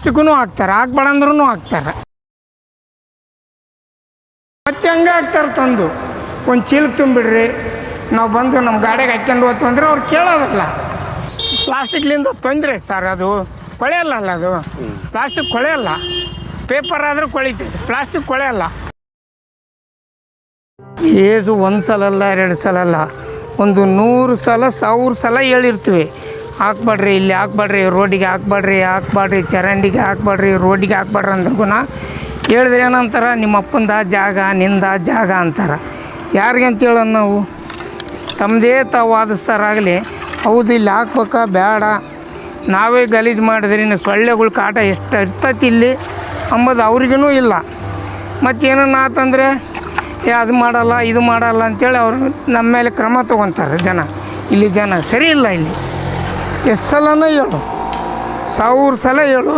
ಪ್ಲಾಸ್ಟಿಕ್ಕೂ ಹಾಕ್ತಾರೆ, ಹಾಕ್ಬೇಡ ಅಂದ್ರೂ ಹಾಕ್ತಾರೆ. ಮತ್ತೆ ಹಂಗೆ ಹಾಕ್ತಾರೆ, ತಂದು ಒಂದು ಚೀಲಕ್ಕೆ ತುಂಬಿಡ್ರಿ, ನಾವು ಬಂದು ನಮ್ಮ ಗಾಡಿಗೆ ಹಾಕ್ಕೊಂಡು ಹೋಗ್ತು ಅಂದರೆ ಅವ್ರು ಕೇಳೋದಲ್ಲ. ಪ್ಲಾಸ್ಟಿಕ್ಲಿಂದ ತೊಂದರೆ ಸರ್, ಅದು ಕೊಳೆಯಲ್ಲ. ಅದು ಪ್ಲಾಸ್ಟಿಕ್ ಕೊಳೆಯಲ್ಲ. ಪೇಪರ್ ಆದರೂ ಕೊಳಿತೈತೆ, ಪ್ಲಾಸ್ಟಿಕ್ ಕೊಳೆಯಲ್ಲ. ಏಜು ಒಂದು ಸಲ ಅಲ್ಲ, 2 ಸಲ ಅಲ್ಲ, ಒಂದು 100 ಸಲ 1000 ಸಲ ಹೇಳಿರ್ತೀವಿ, ಹಾಕ್ಬೇಡ್ರಿ, ಇಲ್ಲಿ ಹಾಕ್ಬೇಡ್ರಿ, ರೋಡಿಗೆ ಹಾಕ್ಬೇಡ್ರಿ, ಚರಂಡಿಗೆ ಹಾಕ್ಬೇಡ್ರಿ, ರೋಡಿಗೆ ಹಾಕ್ಬೇಡ್ರಿ ಅಂದ್ರೂ ಹೇಳಿದ್ರೆ ಏನಂತಾರೆ, ನಿಮ್ಮ ಅಪ್ಪಂದ ಜಾಗ, ನಿಂದ ಜಾಗ ಅಂತಾರೆ. ಯಾರಿಗೆ ಅಂತ ಹೇಳೋಣ ನಾವು? ತಮ್ಮದೇ ತಾವು ವಾದಿಸ್ತಾರಾಗಲಿ, ಹೌದು ಇಲ್ಲಿ ಹಾಕ್ಬೇಕಾ ಬೇಡ, ನಾವೇ ಗಲೀಜು ಮಾಡಿದ್ರಿ, ಇನ್ನು ಸೊಳ್ಳೆಗಳ ಕಾಟ ಎಷ್ಟು ಇರ್ತೈತಿ ಇಲ್ಲಿ ಅಂಬೋದು ಅವ್ರಿಗೂ ಇಲ್ಲ. ಮತ್ತೇನನ್ನ ಆತಂದರೆ ಅದು ಮಾಡಲ್ಲ, ಇದು ಮಾಡಲ್ಲ ಅಂಥೇಳಿ ಅವರು ನಮ್ಮ ಮೇಲೆ ಕ್ರಮ ತೊಗೊತಾರೆ ಜನ. ಇಲ್ಲಿ ಜನ ಸರಿ ಇಲ್ಲ. ಇಲ್ಲಿ ಎಷ್ಟು ಸಲನೂ ಹೇಳು, 1000 ಸಲ ಹೇಳು,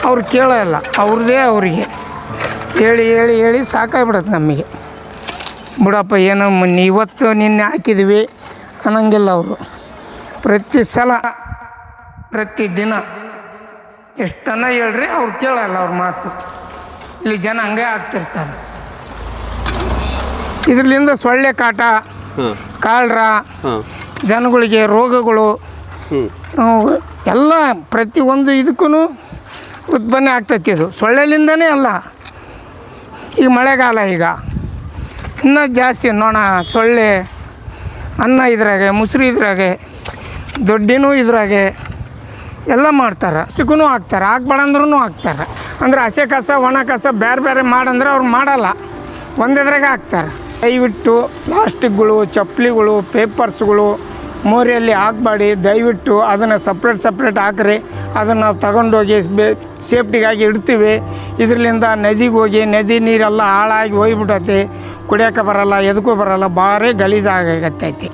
ಅವ್ರು ಕೇಳೋಲ್ಲ. ಅವ್ರದ್ದೇ ಅವರಿಗೆ ಹೇಳಿ ಹೇಳಿ ಹೇಳಿ ಸಾಕಾಗ್ಬಿಡತ್ತೆ ನಮಗೆ. ಬಿಡಪ್ಪ ಏನೋ ಇವತ್ತು ನಿನ್ನೆ ಹಾಕಿದ್ವಿ ಅನ್ನಂಗಿಲ್ಲ ಅವರು. ಪ್ರತಿ ಸಲ ಪ್ರತಿ ದಿನ ಎಷ್ಟನ್ನ ಹೇಳ್ರಿ, ಅವ್ರು ಕೇಳಲ್ಲ ಅವ್ರ ಮಾತು. ಇಲ್ಲಿ ಜನ ಹಂಗೆ ಆಗ್ತಿರ್ತಾರೆ. ಇದರಿಂದ ಸೊಳ್ಳೆ ಕಾಟ, ಕಾಲ್ರ, ಜನಗಳಿಗೆ ರೋಗಗಳು ಎಲ್ಲ ಪ್ರತಿಯೊಂದು ಇದಕ್ಕೂ ಉತ್ಪನ್ನ ಆಗ್ತೈತಿ. ಇದು ಸೊಳ್ಳೆಲಿಂದನೇ ಅಲ್ಲ. ಈಗ ಮಳೆಗಾಲ, ಈಗ ಇನ್ನೂ ಜಾಸ್ತಿ ನೊಣ, ಸೊಳ್ಳೆ, ಅನ್ನ ಇದ್ರಾಗೆ, ಮೊಸರು ಇದ್ರಾಗೆ, ದೊಡ್ಡಿನೂ ಇದ್ರಾಗೆ ಎಲ್ಲ ಮಾಡ್ತಾರೆ. ಅಷ್ಟಕ್ಕೂ ಹಾಕ್ತಾರೆ, ಹಾಕ್ಬೇಡ ಅಂದ್ರೂ ಹಾಕ್ತಾರೆ. ಅಂದ್ರೆ ಹಸೆ ಕಸ ಒಣ ಕಸ ಬೇರೆ ಬೇರೆ ಮಾಡಂದ್ರೆ ಅವ್ರು ಮಾಡಲ್ಲ, ಒಂದೇದ್ರಾಗೆ ಹಾಕ್ತಾರೆ. ದಯವಿಟ್ಟು ಪ್ಲಾಸ್ಟಿಕ್ಗಳು, ಚಪ್ಪಲಿಗಳು, ಪೇಪರ್ಸ್ಗಳು ಮೋರಿಯಲ್ಲಿ ಹಾಕಬೇಡಿ. ದಯವಿಟ್ಟು ಅದನ್ನು ಸಪ್ರೇಟ್ ಹಾಕ್ರಿ. ಅದನ್ನು ನಾವು ತಗೊಂಡೋಗಿ ಸೇಫ್ಟಿಗಾಗಿ ಇಡ್ತೀವಿ. ಇದರಿಂದ ನದಿಗೆ ಹೋಗಿ ನದಿ ನೀರೆಲ್ಲ ಹಾಳಾಗಿ ಹೋಗ್ಬಿಟ್ಟೈತಿ. ಕುಡಿಯೋಕೆ ಬರೋಲ್ಲ, ಎದಕ್ಕೂ ಬರೋಲ್ಲ, ಭಾರಿ ಗಲೀಜಾಗತ್ತೈತಿ.